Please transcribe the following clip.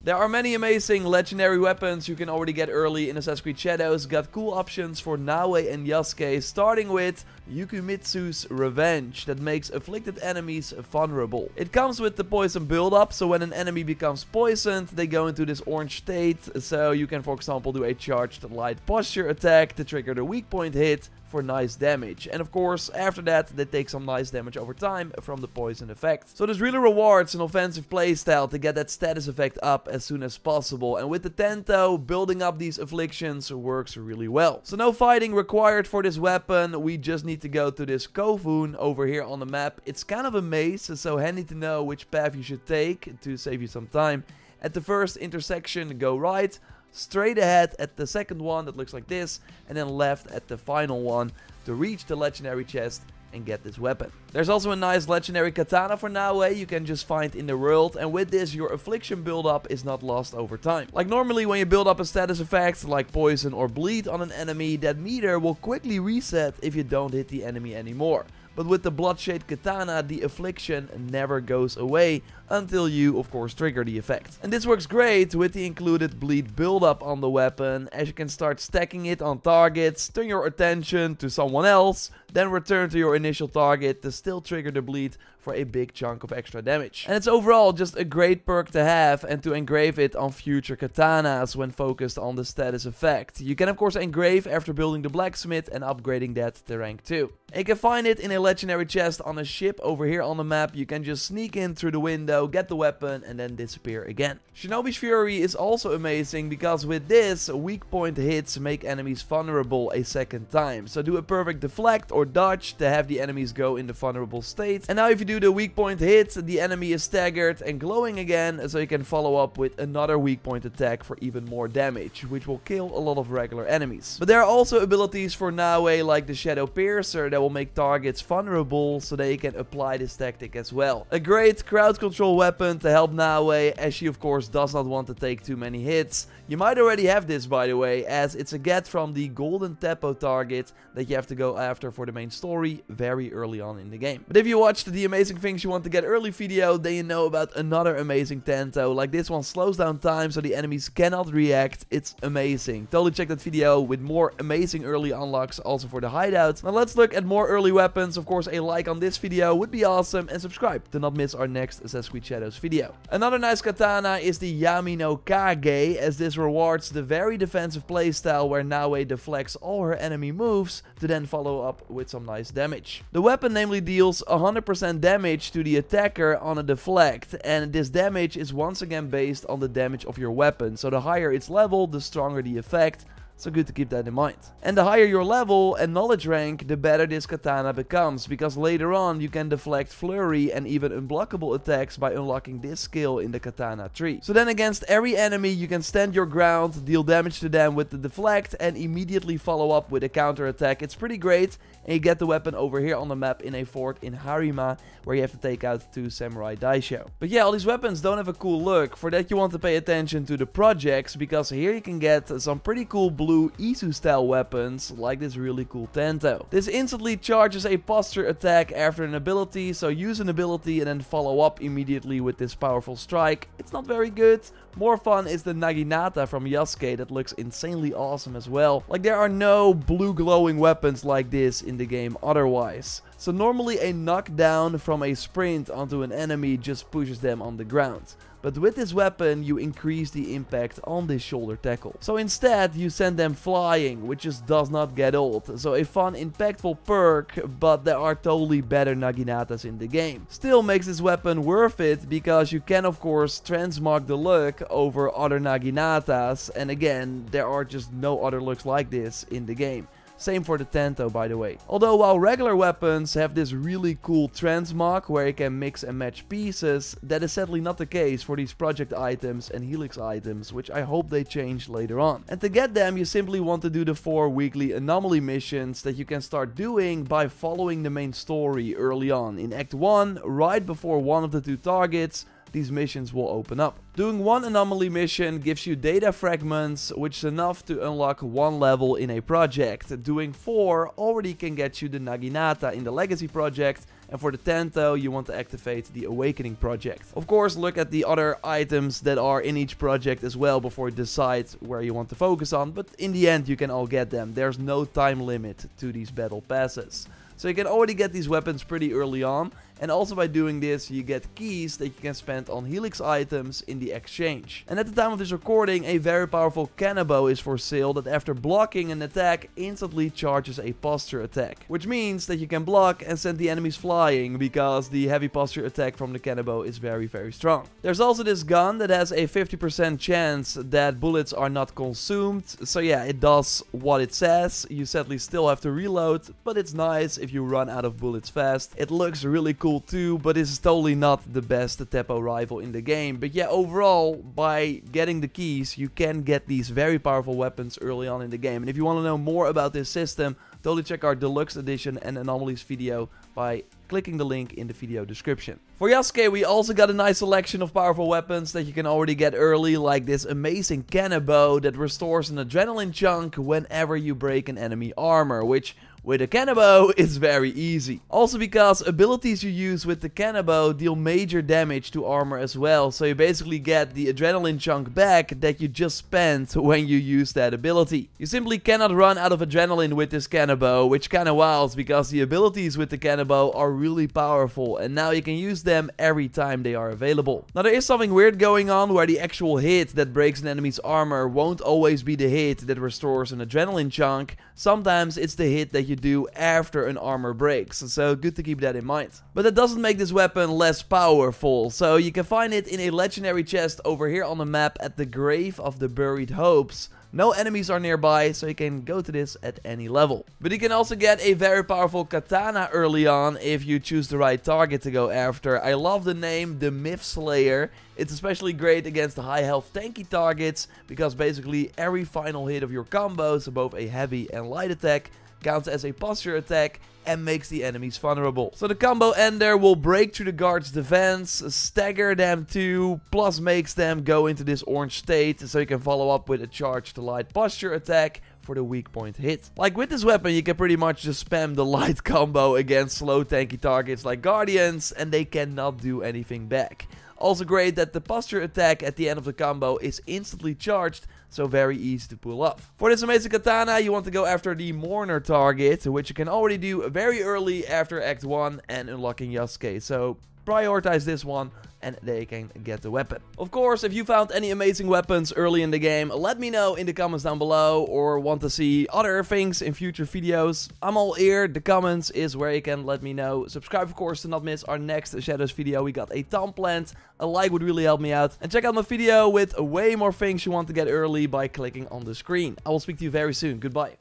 There are many amazing legendary weapons you can already get early in Assassin's Creed Shadows. Got cool options for Naoe and Yasuke, starting with Yukimitsu's Revenge that makes afflicted enemies vulnerable. It comes with the poison build-up, so when an enemy becomes poisoned, they go into this orange state, so you can for example do a charged light posture attack to trigger the weak point hit for nice damage. And of course, after that, they take some nice damage over time from the poison effect. So this really rewards an offensive playstyle to get that status effect up as soon as possible. And with the Tento, building up these afflictions works really well. So no fighting required for this weapon. We just need to go to this Kofun over here on the map. It's kind of a maze, so handy to know which path you should take to save you some time. At the first intersection, go right. Straight ahead at the second one that looks like this, and then left at the final one to reach the legendary chest and get this weapon. There's also a nice legendary katana for Naoe you can just find in the world, and with this your affliction build-up is not lost over time. Like normally when you build up a status effect like poison or bleed on an enemy, that meter will quickly reset if you don't hit the enemy anymore. But with the Bloodshade katana, the affliction never goes away until you, of course, trigger the effect. And this works great with the included bleed buildup on the weapon, as you can start stacking it on targets, turn your attention to someone else, then return to your initial target to still trigger the bleed for a big chunk of extra damage. And it's overall just a great perk to have and to engrave it on future katanas when focused on the status effect. You can of course engrave after building the blacksmith and upgrading that to rank 2. And you can find it in a legendary chest on a ship over here on the map. You can just sneak in through the window, get the weapon and then disappear again. Shinobi's Fury is also amazing because with this, weak point hits make enemies vulnerable a second time. So do a perfect deflect or dodge to have the enemies go in the vulnerable state. And now if you do the weak point hit, the enemy is staggered and glowing again, so you can follow up with another weak point attack for even more damage, which will kill a lot of regular enemies. But there are also abilities for Naoe like the Shadow Piercer that will make targets vulnerable, so they can apply this tactic as well. A great crowd control weapon to help Naoe, as she of course does not want to take too many hits. You might already have this by the way, as it's a get from the golden Teppo target that you have to go after for the main story very early on in the game. But if you watched the amazing things you want to get early video, then you know about another amazing Tento. Like this one slows down time so the enemies cannot react. It's amazing. Totally check that video with more amazing early unlocks also for the hideout. Now let's look at more early weapons. Of course, a like on this video would be awesome, and subscribe to not miss our next Assassin's Creed Shadows video. Another nice katana is the Yami No Kage, as this rewards the very defensive playstyle where Naoe deflects all her enemy moves to then follow up with some nice damage. The weapon namely deals 100% damage to the attacker on a deflect, and this damage is once again based on the damage of your weapon, so the higher its level, the stronger the effect. So good to keep that in mind. And the higher your level and knowledge rank, the better this katana becomes, because later on you can deflect flurry and even unblockable attacks by unlocking this skill in the katana tree. So then against every enemy you can stand your ground, deal damage to them with the deflect and immediately follow up with a counter attack. It's pretty great, and you get the weapon over here on the map in a fort in Harima, where you have to take out 2 samurai daisho. But yeah, all these weapons don't have a cool look. For that you want to pay attention to the projects, because here you can get some pretty cool blue Isu style weapons like this really cool Tento. This instantly charges a posture attack after an ability, so use an ability and then follow up immediately with this powerful strike. It's not very good. More fun is the Naginata from Yasuke that looks insanely awesome as well. Like there are no blue glowing weapons like this in the game otherwise. So normally a knockdown from a sprint onto an enemy just pushes them on the ground. But with this weapon you increase the impact on this shoulder tackle. So instead you send them flying, which just does not get old. So a fun impactful perk, but there are totally better Naginatas in the game. Still makes this weapon worth it, because you can of course transmog the look over other Naginatas, and again there are just no other looks like this in the game. Same for the Tento, by the way. Although while regular weapons have this really cool transmog where you can mix and match pieces, that is sadly not the case for these project items and helix items, which I hope they change later on. And to get them, you simply want to do the 4 weekly anomaly missions that you can start doing by following the main story early on. In Act 1, right before one of the 2 targets, these missions will open up. Doing 1 anomaly mission gives you data fragments, which is enough to unlock 1 level in a project. Doing 4 already can get you the Naginata in the legacy project, and for the Tento you want to activate the Awakening project. Of course, look at the other items that are in each project as well before you decide where you want to focus on, but in the end you can all get them. There's no time limit to these battle passes. So you can already get these weapons pretty early on, and also by doing this you get keys that you can spend on Helix items in the exchange. And at the time of this recording, a very powerful Cannonbow is for sale that after blocking an attack instantly charges a posture attack. Which means that you can block and send the enemies flying, because the heavy posture attack from the Cannonbow is very strong. There's also this gun that has a 50% chance that bullets are not consumed. So yeah, it does what it says. You sadly still have to reload, but it's nice if you run out of bullets fast. It looks really cool too, but this is totally not the best Teppo rifle in the game. But yeah, overall, by getting the keys, you can get these very powerful weapons early on in the game. And if you want to know more about this system, totally check our Deluxe Edition and Anomalies video by clicking the link in the video description. For Yasuke, we also got a nice selection of powerful weapons that you can already get early, like this amazing Cannonbow that restores an adrenaline chunk whenever you break an enemy armor, which with a Cannonbow is very easy. Also because abilities you use with the Cannonbow deal major damage to armor as well, so you basically get the adrenaline chunk back that you just spent when you use that ability. You simply cannot run out of adrenaline with this Cannonbow, which kinda wilds because the abilities with the Cannonbow are really powerful, and now you can use them every time they are available. Now there is something weird going on where the actual hit that breaks an enemy's armor won't always be the hit that restores an adrenaline chunk. Sometimes it's the hit that you do after an armor breaks, so good to keep that in mind. But that doesn't make this weapon less powerful, so you can find it in a legendary chest over here on the map at the Grave of the Buried Hopes. No enemies are nearby, so you can go to this at any level. But you can also get a very powerful katana early on if you choose the right target to go after. I love the name, the Myth Slayer. It's especially great against the high health tanky targets, because basically every final hit of your combo, so both a heavy and light attack, counts as a posture attack and makes the enemies vulnerable. So the combo ender will break through the guard's defense, stagger them too, plus makes them go into this orange state, so you can follow up with a charged light posture attack for the weak point hit. Like with this weapon, you can pretty much just spam the light combo against slow tanky targets like guardians, and they cannot do anything back. Also great that the posture attack at the end of the combo is instantly charged, so very easy to pull off. For this amazing katana, you want to go after the Mourner target, which you can already do very early after Act 1 and unlocking Yasuke, so prioritize this one and they can get the weapon. Of course, if you found any amazing weapons early in the game, let me know in the comments down below, or want to see other things in future videos. I'm all ear. The comments is where you can let me know. Subscribe, of course, to not miss our next Shadows video. We got a ton planned. A like would really help me out. And check out my video with way more things you want to get early by clicking on the screen. I will speak to you very soon. Goodbye.